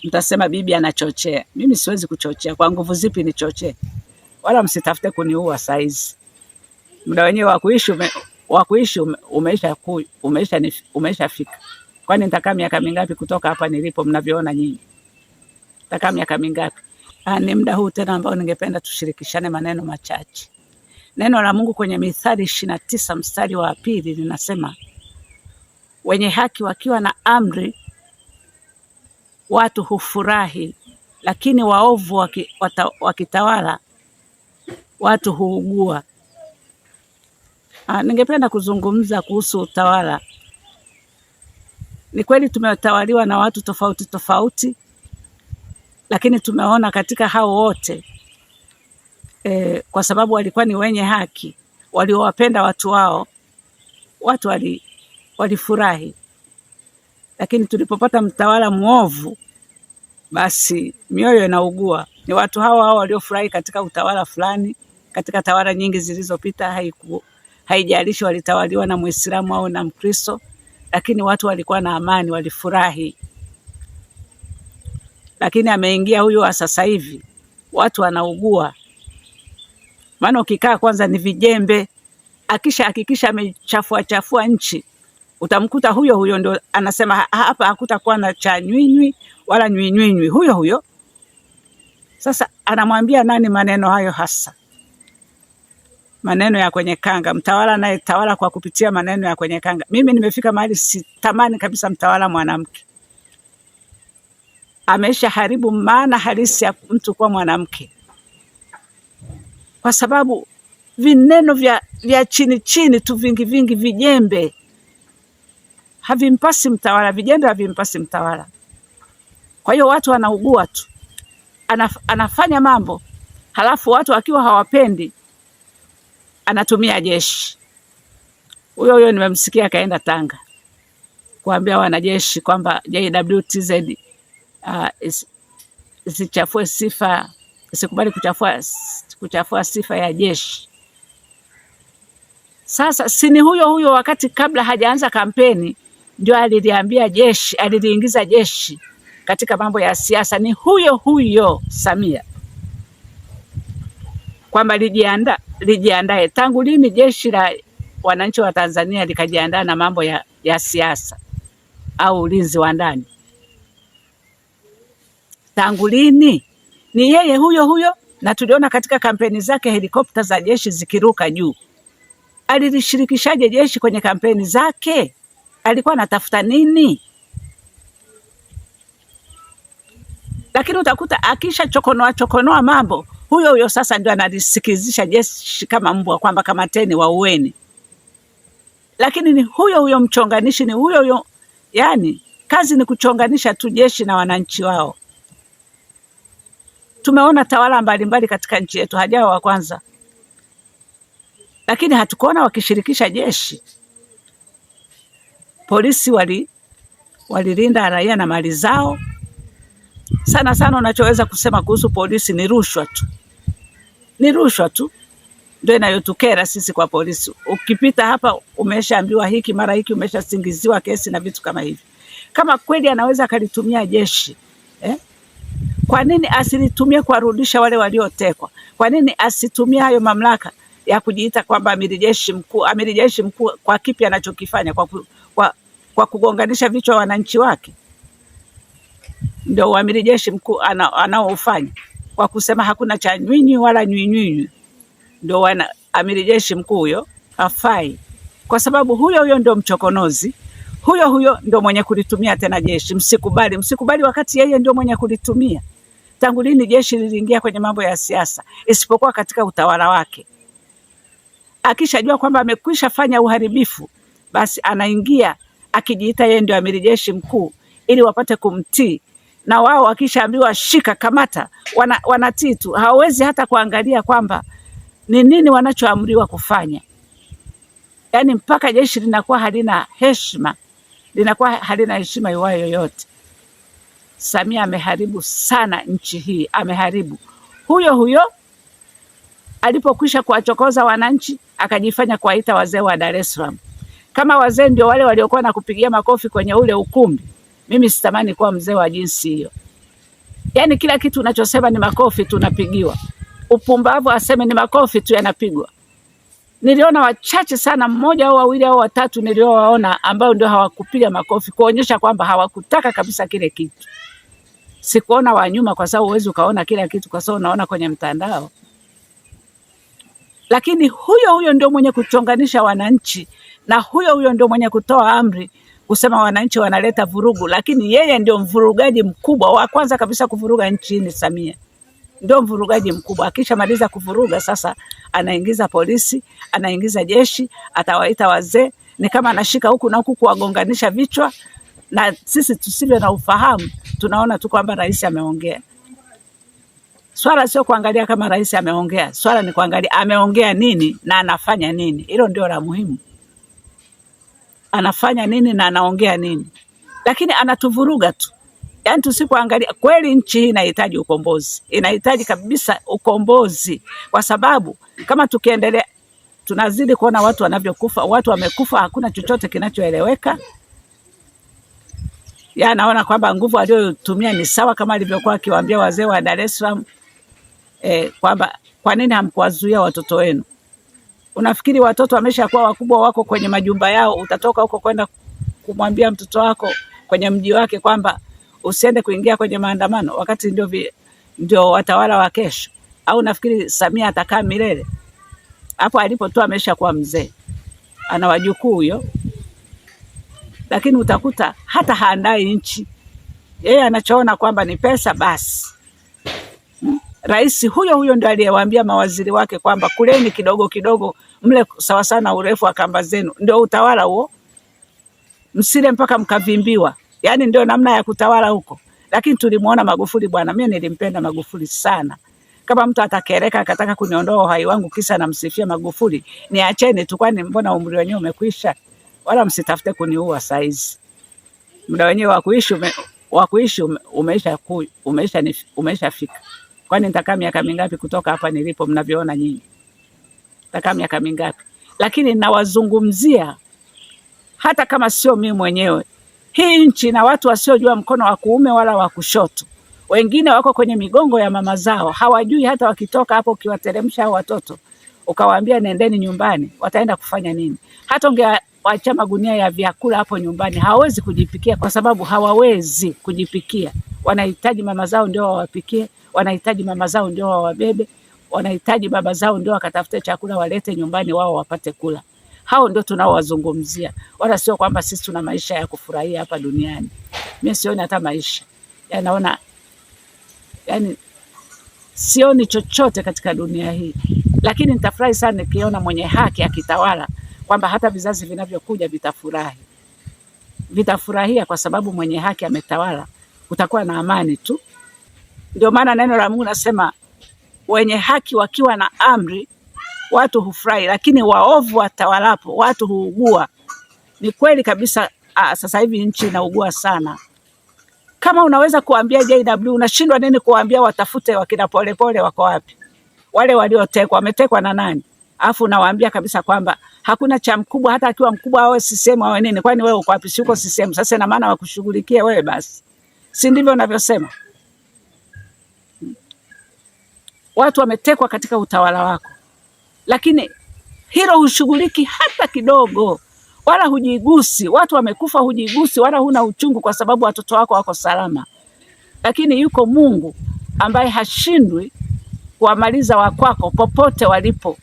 mtasema bibi anachochea. Mimi siwezi kuchochea. Kwa nguvu zipi nichochee? Wala msitafute kuniua saizi. Muda wenyewe wa kuishi umeshafika. Kwani nitakaa miaka mingapi kutoka hapa nilipo mnavyoona nyinyi? Nitakaa miaka mingapi? Ni muda huu tena ambao ningependa tushirikishane maneno machache. Neno la Mungu kwenye Mithali 29 mstari wa 2 linasema, wenye haki wakiwa na amri watu hufurahi, lakini waovu wakitawala watu huugua. Ningependa kuzungumza kuhusu utawala. Ni kweli tumetawaliwa na watu tofauti tofauti, lakini tumeona katika hao wote kwa sababu walikuwa ni wenye haki, waliowapenda watu wao, watu walifurahi. Lakini tulipopata mtawala mwovu, basi mioyo inaugua. Ni watu hao waliofurahi katika utawala fulani, katika tawala nyingi zilizopita, haijalishi walitawaliwa na Muislamu au na Mkristo, lakini watu walikuwa na amani, walifurahi. Lakini ameingia huyu wa sasa hivi, watu wanaugua. Maana ukikaa kwanza ni vijembe, hakikisha amechafua nchi, utamkuta huyo ndio anasema hapa hakutakuwa na cha nywinywi wala nywinywi, huyo. Sasa anamwambia nani maneno hayo hasa? Maneno ya kwenye kanga. Mtawala naye tawala kwa kupitia maneno ya kwenye kanga. Mimi nimefika mahali sitamani kabisa mtawala mwanamke. Amesha haribu maana halisi ya mtu kuwa mwanamke, kwa sababu vineno vya chini tu vingi vijembe havimpasi mtawala, vijembe havimpasi mtawala. Kwa hiyo watu wanaugua tu. Anafanya mambo, halafu watu akiwa hawapendi anatumia jeshi. Huyo nimemsikia akaenda Tanga kuambia wanajeshi kwamba JWTZ isichafue sifa, isikubali kuchafua sifa ya jeshi. Sasa sini huyo wakati kabla hajaanza kampeni ndio aliliingiza jeshi katika mambo ya siasa. Ni huyo Samia kwamba lijiandae. Tangu lini jeshi la wananchi wa Tanzania likajiandaa na mambo ya siasa au ulinzi wa ndani? Tangu lini? Ni yeye huyo, na tuliona katika kampeni zake helikopta za jeshi zikiruka juu. Alilishirikishaje jeshi kwenye kampeni zake? Alikuwa anatafuta nini? Lakini utakuta akisha chokonoa mambo, huyo sasa ndio analisikizisha jeshi kama mbwa kwamba kamateni waueni. Lakini ni huyo mchonganishi, ni huyo, yani kazi ni kuchonganisha tu jeshi na wananchi wao. Tumeona tawala mbalimbali katika nchi yetu, hajawa wa kwanza, lakini hatukuona wakishirikisha jeshi. Polisi walilinda raia na mali zao. Sana unachoweza kusema kuhusu polisi ni rushwa tu. Ni rushwa tu ndio inayotukera sisi kwa polisi. Ukipita hapa umeshaambiwa hiki mara hiki, umeshasingiziwa kesi na vitu kama hivi. Kama kweli anaweza akalitumia jeshi, kwa nini asilitumie kuwarudisha wale waliotekwa? Kwa nini asitumie hayo mamlaka ya kujiita kwamba amiri jeshi mkuu kwa kipi anachokifanya? Kwa kugonganisha vichwa wananchi wake? Ndio amiri jeshi mkuu anaofanya kwa kusema hakuna cha nywinywi wala nywinywi. Ndio amiri jeshi mkuu huyo hafai, kwa sababu huyo ndio mchokonozi, huyo ndio mwenye kulitumia tena jeshi. Msikubali wakati yeye ndio mwenye kulitumia. Tangu lini jeshi liliingia kwenye mambo ya siasa isipokuwa katika utawala wake? Akishajua kwamba amekwisha fanya uharibifu, basi anaingia akijiita yeye ndio amiri jeshi mkuu ili wapate kumtii. Na wao wakishaambiwa shika, kamata, wanatii tu. Hawezi hata kuangalia kwamba ni nini wanachoamriwa kufanya. Yaani mpaka jeshi linakuwa halina heshima iwayo yoyote. Samia ameharibu sana nchi hii, ameharibu. Huyo alipokwisha kuwachokoza wananchi akajifanya kuwaita wazee wa Dar es Salaam. Kama wazee ndio wale waliokuwa na kupigia makofi kwenye ule ukumbi, mimi sitamani kuwa mzee wa jinsi hiyo. Yaani kila kitu unachosema ni makofi tu unapigiwa. Upumbavu aseme ni makofi tu yanapigwa. Niliona wachache sana, mmoja au wawili au watatu niliowaona ambao ndio hawakupiga makofi kuonyesha kwamba hawakutaka kabisa kile kitu. Sikuona wa nyuma kwa sababu huwezi ukaona kila kitu kwa sababu unaona kwenye mtandao. Lakini huyo ndio mwenye kuchonganisha wananchi, na huyo ndio mwenye kutoa amri kusema wananchi wanaleta vurugu, lakini yeye ndio mvurugaji mkubwa wa kwanza kabisa kuvuruga nchini. Samia ndio mvurugaji mkubwa. Akishamaliza kuvuruga sasa anaingiza polisi, anaingiza jeshi, atawaita wazee, ni kama anashika huku na huku kuwagonganisha vichwa, na sisi tusivyo na ufahamu tunaona tu kwamba rais ameongea. Swala sio kuangalia kama rais ameongea, swala ni kuangalia ameongea nini na anafanya nini. Hilo ndio la muhimu. Anafanya nini na anaongea nini. Lakini anatuvuruga tu. Yaani tusipoangalia kweli, nchi hii inahitaji ukombozi. Inahitaji kabisa ukombozi, kwa sababu kama tukiendelea tunazidi kuona watu wanavyokufa, watu wamekufa, hakuna chochote kinachoeleweka. Yaani naona kwamba nguvu aliyotumia ni sawa kama alivyokuwa akiwaambia wazee wa Dar es Salaam kwamba kwa nini hamkuwazuia watoto wenu? Unafikiri watoto wameshakuwa wakubwa, wako kwenye majumba yao, utatoka huko kwenda kumwambia mtoto wako kwenye mji wake kwamba usiende kuingia kwenye maandamano wakati ndio watawala wa kesho? Au nafikiri Samia atakaa milele? Hapo alipo tu ameshakuwa mzee, ana wajukuu huyo, lakini utakuta hata haandai nchi. Yeye anachoona kwamba ni pesa basi. Rais huyo ndio aliyewaambia mawaziri wake kwamba kuleni kidogo kidogo, mle sawa sana urefu wa kamba zenu. Ndio utawala huo, msile mpaka mkavimbiwa. Yaani ndio namna ya kutawala huko. Lakini tulimuona Magufuli bwana, mimi nilimpenda Magufuli sana. Kama mtu atakereka akataka kuniondoa uhai wangu kisa namsifia Magufuli, niacheni tu, kwani mbona umri wenyewe umekwisha? Wala msitafute kuniua saizi. Muda wenyewe wa kuishi umeshafika. Kwani nitakaa miaka mingapi kutoka hapa nilipo mnavyoona nyinyi? Nitakaa miaka mingapi? Lakini nawazungumzia hata kama sio mimi mwenyewe. Hii nchi na watu wasiojua mkono wa kuume wala wa kushoto. Wengine wako kwenye migongo ya mama zao, hawajui hata wakitoka hapo ukiwateremsha hao watoto ukawaambia nendeni nyumbani, wataenda kufanya nini? Hata ungewacha magunia ya vyakula hapo nyumbani, hawawezi kujipikia kwa sababu hawawezi kujipikia. Wanahitaji mama zao ndio wawapikie, wanahitaji mama zao ndio wawabebe, wanahitaji baba zao ndio wakatafute chakula walete nyumbani wao wapate kula. Hao ndio tunaowazungumzia, wala sio kwamba sisi tuna maisha ya kufurahia hapa duniani. Mimi sioni hata maisha. Yaani sioni chochote katika dunia hii. Lakini nitafurahi sana nikiona mwenye haki akitawala, kwamba hata vizazi vinavyokuja vitafurahi. Vitafurahia kwa sababu mwenye haki ametawala, kutakuwa na amani tu. Ndio maana neno la Mungu nasema wenye haki wakiwa na amri watu hufurahi, lakini waovu watawalapo watu huugua. Ni kweli kabisa. Sasa hivi nchi inaugua sana. Kama unaweza kuambia JW, unashindwa nini kuambia watafute wakina Polepole wako wapi? Wale waliotekwa wametekwa na nani? Alafu unawaambia kabisa kwamba hakuna cha mkubwa, hata akiwa mkubwa awe CCM awe nini. Kwani wewe uko wapi? Si uko CCM? Sasa ina maana wakushughulikie wewe basi. Si ndivyo unavyosema? Watu wametekwa katika utawala wako, lakini hilo hushughuliki hata kidogo, wala hujigusi. Watu wamekufa hujigusi, wala huna uchungu kwa sababu watoto wako wako salama. Lakini yuko Mungu ambaye hashindwi kuwamaliza wakwako popote walipo.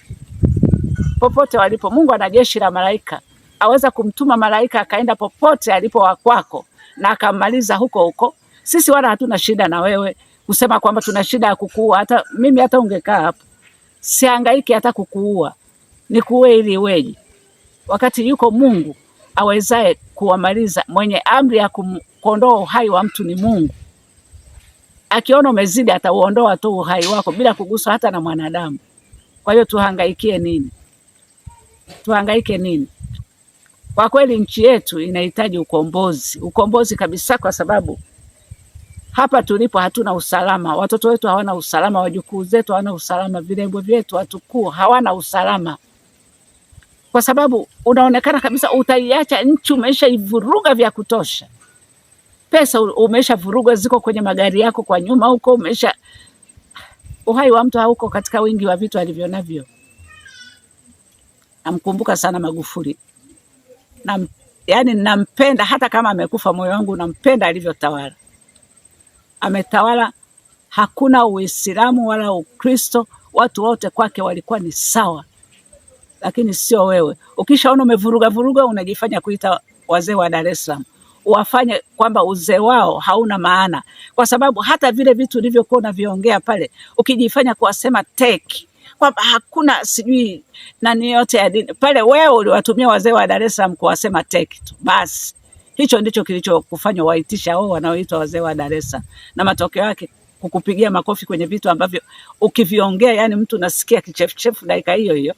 Popote walipo. Mungu ana jeshi la malaika. Aweza kumtuma malaika akaenda popote alipo wakwako na akamaliza huko huko. Sisi wala hatuna shida na wewe kusema kwamba tuna shida ya kukuua. Hata mimi hata ungekaa hapo, sihangaiki hata kukuua. Nikuue ili weje? Wakati yuko Mungu awezaye kuwamaliza. Mwenye amri ya kuondoa uhai wa mtu ni Mungu. Akiona umezidi atauondoa tu uhai wako bila kuguswa hata na mwanadamu. Kwa hiyo tuhangaikie nini? Tuhangaike nini? Kwa kweli nchi yetu inahitaji ukombozi. Ukombozi kabisa, kwa sababu hapa tulipo hatuna usalama. Watoto wetu hawana usalama, wajukuu zetu hawana usalama, vilembwe vyetu watukuu hawana usalama. Kwa sababu unaonekana kabisa utaiacha nchi umeshaivuruga vya kutosha. pesa umesha vuruga, ziko kwenye magari yako kwa nyuma huko, umesha uhai wa mtu hauko katika wingi wa vitu alivyonavyo. Namkumbuka sana Magufuli na yani nampenda, hata kama amekufa moyo wangu nampenda alivyotawala. Ametawala, hakuna Uislamu wala Ukristo, watu wote kwake walikuwa ni sawa. Lakini sio wewe. Ukishaona umevuruga vuruga, unajifanya kuita wazee wa Dar es Salaam, wafanye kwamba uzee wao hauna maana, kwa sababu hata vile vitu ulivyokuwa unaviongea pale, ukijifanya kuwasema teki kwamba hakuna sijui nani yote ya dini pale, wewe uliwatumia wazee wa Dar es Salaam kuwasema teki tu basi. Hicho ndicho kilichokufanya waitisha wao wanaoitwa wazee wa Dar es Salaam, na matokeo yake kukupigia makofi kwenye vitu ambavyo ukiviongea, yani mtu nasikia kichefuchefu dakika hiyo hiyo.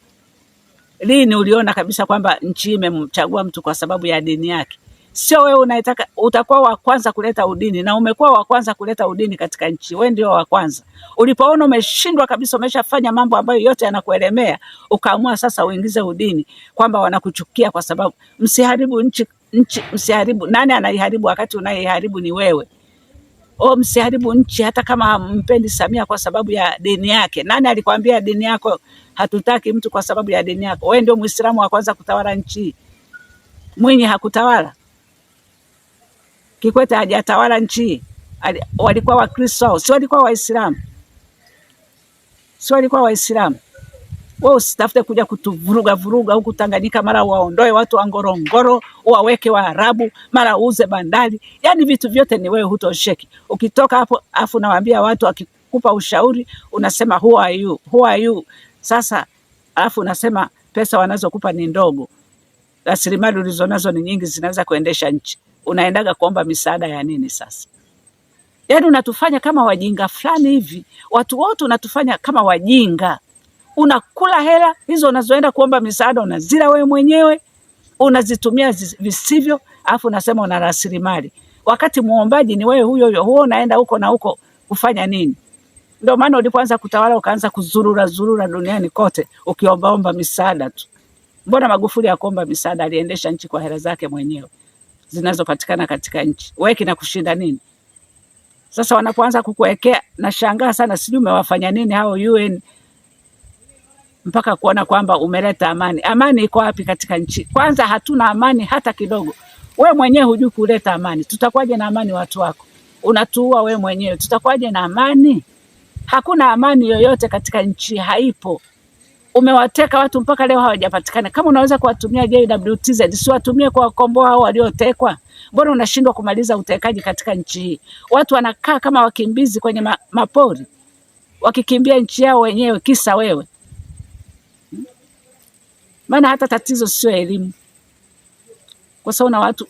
Lini uliona kabisa kwamba nchi imemchagua mtu kwa sababu ya dini yake? Sio wewe unaitaka, utakuwa wa kwanza kuleta udini, na umekuwa wa kwanza kuleta udini katika nchi. Wewe ndio wa kwanza. Ulipoona umeshindwa kabisa, umeshafanya mambo ambayo yote yanakuelemea, ukaamua sasa uingize udini, kwamba wanakuchukia kwa sababu msiharibu nchi, msiharibu. Nani anaiharibu wakati unaiharibu ni wewe? Msiharibu nchi hata kama hampendi Samia kwa sababu ya dini yake. Nani alikwambia dini yako hatutaki mtu kwa sababu ya dini yako? Wewe ndio Muislamu wa kwanza kutawala nchi. Mwinyi hakutawala. Kikwete hajatawala nchi. Walikuwa Wakristo, si walikuwa Waislamu. Si walikuwa Waislamu. Wewe usitafute kuja kutuvuruga vuruga huku Tanganyika, mara waondoe watu wa Ngorongoro, waweke Waarabu, mara uuze bandari. Yaani vitu vyote ni wewe, hutosheki. Ukitoka hapo afu nawaambia watu, akikupa ushauri unasema who are you? Who are you? Sasa afu unasema pesa wanazokupa ni ndogo. Rasilimali ulizonazo ni nyingi, zinaweza kuendesha nchi. Unaendaga kuomba misaada ya nini sasa? Yaani unatufanya kama wajinga fulani hivi. Watu wote unatufanya kama wajinga. Unakula hela hizo unazoenda kuomba misaada, unazila wewe mwenyewe, unazitumia visivyo, afu unasema una rasilimali. Wakati muombaji ni wewe huyo huo, unaenda huko na huko kufanya nini? Ndio maana ulipoanza kutawala ukaanza kuzurura duniani kote ukiombaomba misaada tu. Mbona Magufuli hakuomba misaada? Aliendesha nchi kwa hela zake mwenyewe zinazopatikana katika nchi. Wewe kinakushinda nini? Sasa wanapoanza kukuwekea, nashangaa sana, sijui umewafanya nini hao UN mpaka kuona kwamba umeleta amani. Amani iko wapi katika nchi? Kwanza hatuna amani hata kidogo. Wewe mwenyewe hujui kuleta amani. Tutakuwaje na amani watu wako? Unatuua wewe mwenyewe. Tutakuwaje na amani? Hakuna amani yoyote katika nchi, haipo. Umewateka watu mpaka leo hawajapatikana. Kama unaweza kuwatumia JWTZ, si watumie kwa komboa hao waliotekwa. Mbona unashindwa kumaliza utekaji katika nchi hii? Watu wanakaa kama wakimbizi kwenye mapori, wakikimbia nchi yao wenyewe kisa wewe. Maana hata tatizo sio elimu. Kwa sababu na watu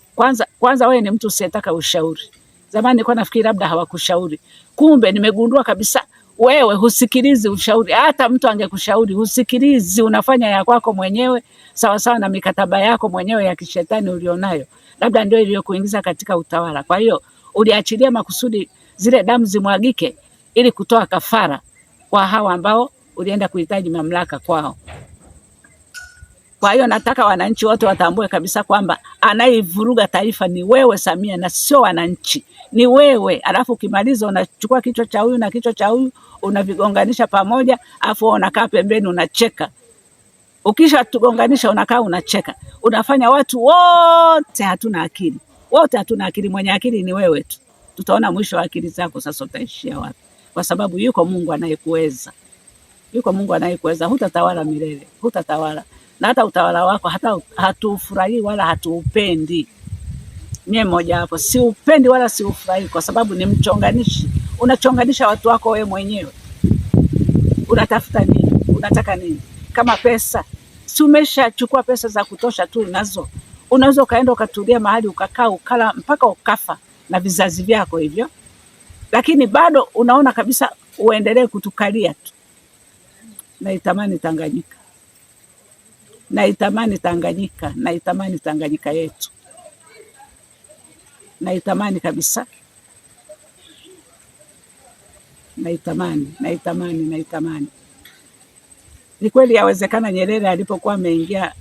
kwanza wewe ni mtu usiyetaka ushauri. Zamani nilikuwa nafikiri labda hawakushauri. Kumbe nimegundua kabisa wewe husikilizi ushauri. Hata mtu angekushauri husikilizi, unafanya ya kwako mwenyewe sawa sawa na mikataba yako mwenyewe ya kishetani ulionayo. Labda ndio iliyokuingiza katika utawala. Kwa hiyo uliachilia makusudi zile damu zimwagike ili kutoa kafara kwa hawa ambao ulienda kuhitaji mamlaka kwao. Kwa hiyo nataka wananchi wote watambue kabisa kwamba anaivuruga taifa ni wewe Samia, na sio wananchi, ni wewe. Alafu ukimaliza unachukua kichwa cha huyu na kichwa cha huyu unavigonganisha pamoja, afu unakaa pembeni unacheka. Ukisha tugonganisha unakaa unacheka. Unafanya watu wote hatuna akili. Wote hatuna akili, mwenye akili ni wewe tu. Tutaona mwisho wa akili zako sasa utaishia wapi. Kwa sababu yuko Mungu anayekuweza. Yuko Mungu anayekuweza, hutatawala milele, hutatawala. Na hata utawala wako hata hatufurahi wala hatuupendi. Mie mmoja hapo, si upendi wala si ufurahi, kwa sababu ni mchonganishi. Unachonganisha watu wako wewe mwenyewe. Unatafuta nini? Unataka nini? Kama pesa, si umeshachukua pesa za kutosha tu unazo. Unaweza ukaenda ukatulia mahali ukakaa ukala mpaka ukafa na vizazi vyako hivyo. Lakini bado unaona kabisa uendelee kutukalia tu. Naitamani Tanganyika. Naitamani Tanganyika, naitamani Tanganyika yetu. Naitamani kabisa. Naitamani. Ni kweli yawezekana Nyerere alipokuwa ameingia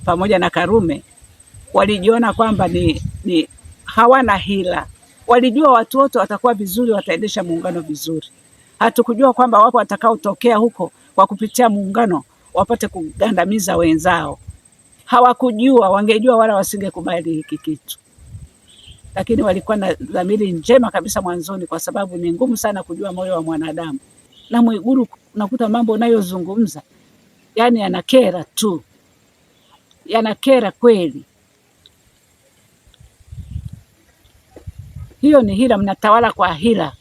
pamoja na Karume walijiona kwamba ni hawana hila. Walijua watu wote watakuwa vizuri, wataendesha muungano vizuri. Hatukujua kwamba wapo watakaotokea huko kwa kupitia muungano wapate kugandamiza wenzao. Hawakujua, wangejua wala wasingekubali hiki kitu. Lakini walikuwa na dhamiri njema kabisa mwanzoni, kwa sababu ni ngumu sana kujua moyo wa mwanadamu. Na Mwigulu unakuta mambo unayozungumza yani yanakera tu, yanakera kweli. Hiyo ni hila, mnatawala kwa hila.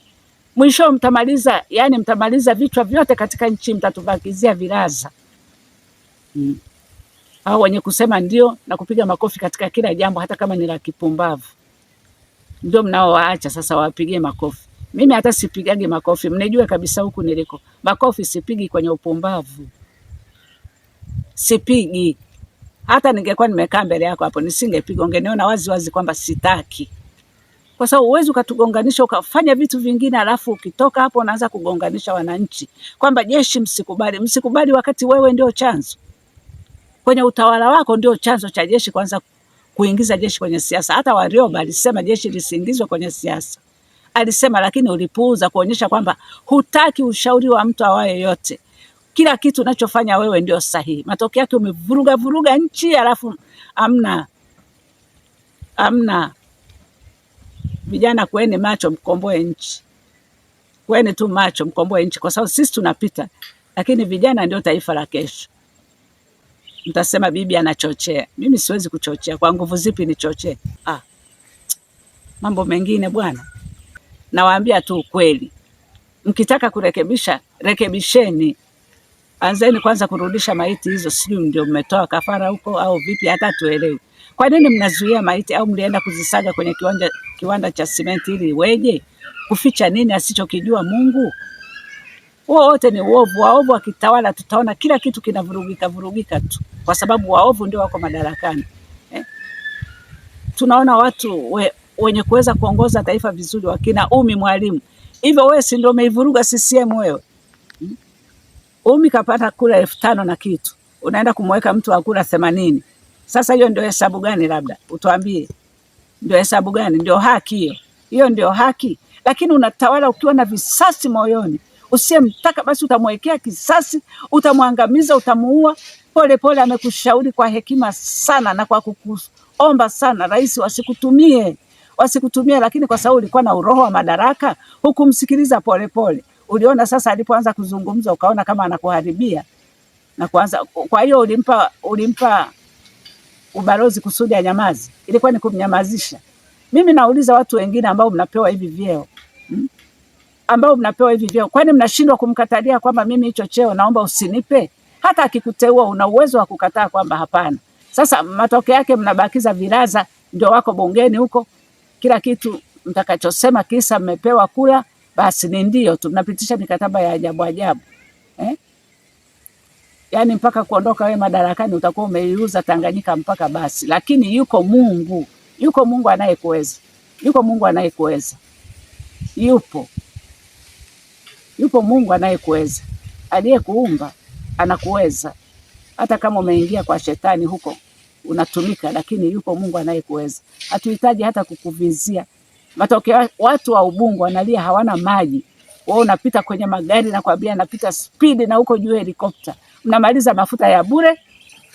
Mwisho mtamaliza, yani mtamaliza vichwa vyote katika nchi, mtatubakizia viraza. Hao wenye kusema ndio na kupiga makofi katika kila jambo, hata kama ni la kipumbavu, ndio mnaowaacha sasa wapigie makofi. Mimi hata sipigage makofi, mnejua kabisa huku niliko. Makofi sipigi kwenye upumbavu, sipigi. Hata ningekuwa nimekaa mbele yako hapo nisingepiga, ungeniona wazi wazi kwamba sitaki. Kwa sababu uwezi ukatugonganisha ukafanya vitu vingine, alafu ukitoka hapo unaanza kugonganisha wananchi kwamba jeshi msikubali. Msikubali wakati wewe ndio chanzo kwenye utawala wako, ndio chanzo cha jeshi kwanza kuingiza jeshi kwenye siasa. Hata Warioba alisema jeshi lisiingizwe kwenye siasa, alisema, lakini ulipuuza kuonyesha kwamba hutaki ushauri wa mtu awaye yote. Kila kitu unachofanya wewe ndio sahihi. Matokeo yake umevuruga nchi, alafu amna. Vijana, kueni macho, mkomboe nchi. Kueni tu macho, mkomboe nchi, kwa sababu sisi tunapita, lakini vijana ndio taifa la kesho. Mtasema bibi anachochea. Mimi siwezi kuchochea. Kwa nguvu zipi nichochee? Mambo mengine bwana. Nawaambia tu ukweli. Mkitaka kurekebisha, rekebisheni. Anzeni kwanza kurudisha maiti hizo, sijui ndio mmetoa kafara huko au vipi, hata tuelewe. Kwa nini mnazuia maiti, au mlienda kuzisaga kwenye kiwanda cha simenti ili weje? Kuficha nini asichokijua Mungu? Wote ni uovu. Waovu wakitawala tutaona kila kitu kinavurugika tu, kwa sababu waovu ndio wako madarakani. Tunaona watu wenye kuweza kuongoza taifa vizuri, wakina Umi Mwalimu. Hivyo wewe si ndio umeivuruga CCM wewe? Umi kapata kura 5,000 na kitu, unaenda kumweka mtu wa kura 80. Sasa hiyo ndio hesabu gani? Labda utuambie, ndio hesabu gani? Ndio haki hiyo? Hiyo ndio haki? Lakini unatawala ukiwa na visasi moyoni. Usiyemtaka basi utamwekea kisasi, utamwangamiza, utamuua. Pole amekushauri kwa hekima sana na kwa kukuomba sana, rais, wasikutumie, lakini kwa sababu ulikuwa na uroho wa madaraka, hukumsikiliza Pole. Uliona sasa alipoanza kuzungumza ukaona kama anakuharibia na kuanza. Kwa hiyo ulimpa ubalozi kusudi ya nyamazi. Ilikuwa ni kumnyamazisha. Mimi nauliza watu wengine ambao mnapewa hivi vyeo, kwani mnashindwa kumkatalia kwamba mimi hicho cheo naomba usinipe? Hata akikuteua una uwezo wa kukataa kwamba hapana. Sasa matokeo yake mnabakiza viraza, ndio wako bungeni huko, kila kitu mtakachosema kisa mmepewa kula, basi ni ndio tu. Mnapitisha mikataba ya ajabu. Yaani mpaka kuondoka wewe madarakani utakuwa umeiuza Tanganyika mpaka basi. Lakini yuko Mungu anayekuweza. Yupo Mungu anayekuweza. Aliyekuumba anakuweza. Hata kama umeingia kwa shetani huko unatumika, lakini yupo Mungu anayekuweza. Hatuhitaji hata kukuvizia. Matokeo watu wa Ubungo wanalia hawana maji. Wewe unapita kwenye magari na kuambia napita speed na huko juu helikopta. Mnamaliza mafuta ya bure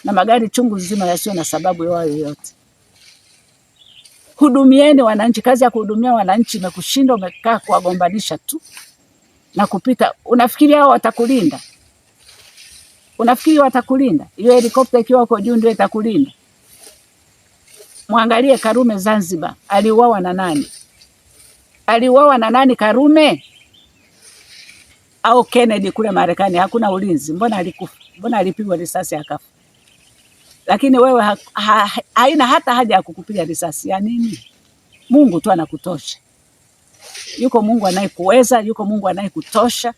na magari chungu nzima yasio na sababu yoyote. Hudumieni wananchi. Kazi ya kuhudumia wananchi imekushinda, umekaa kuwagombanisha tu na kupita. Unafikiri hao watakulinda? Hiyo helikopta ikiwa huko juu ndio itakulinda? Mwangalie Karume Zanzibar, aliuawa na nani? Karume au Kennedy kule Marekani? Hakuna ulinzi. Mbona alikufa? Mbona alipigwa risasi akafa? Lakini wewe haina hata haja ya kukupiga risasi ya nini? Mungu tu anakutosha. Yuko Mungu anayekuweza, yuko Mungu anayekutosha.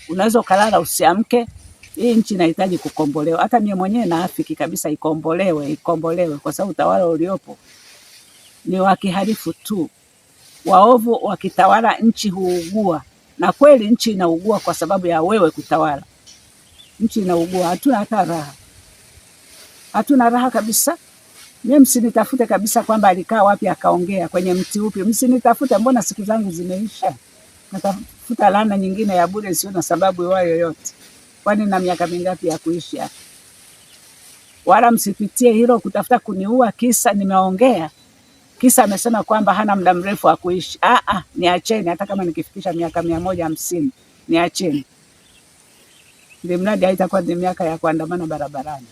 Unaweza ukalala usiamke. Hii nchi inahitaji kukombolewa. Hata mimi mwenyewe naafiki kabisa ikombolewe, kwa sababu utawala uliopo ni wa kihalifu tu. Waovu wakitawala nchi huugua, na kweli nchi inaugua kwa sababu ya wewe kutawala. Nchi inaugua, hatuna hata raha. Hatuna raha kabisa. Mimi msinitafute kabisa kwamba alikaa wapi akaongea kwenye mti upi. Msinitafute, mbona siku zangu zimeisha. Natafuta laana nyingine ya bure sio na sababu yoyote. Kwani na miaka mingapi ya kuishi hapa? Wala msipitie hilo kutafuta kuniua kisa nimeongea. Kisa amesema kwamba hana muda mrefu wa kuishi. Niacheni hata kama nikifikisha miaka 150. Niacheni. Ndio mradi haitakuwa ni miaka ya kuandamana barabarani.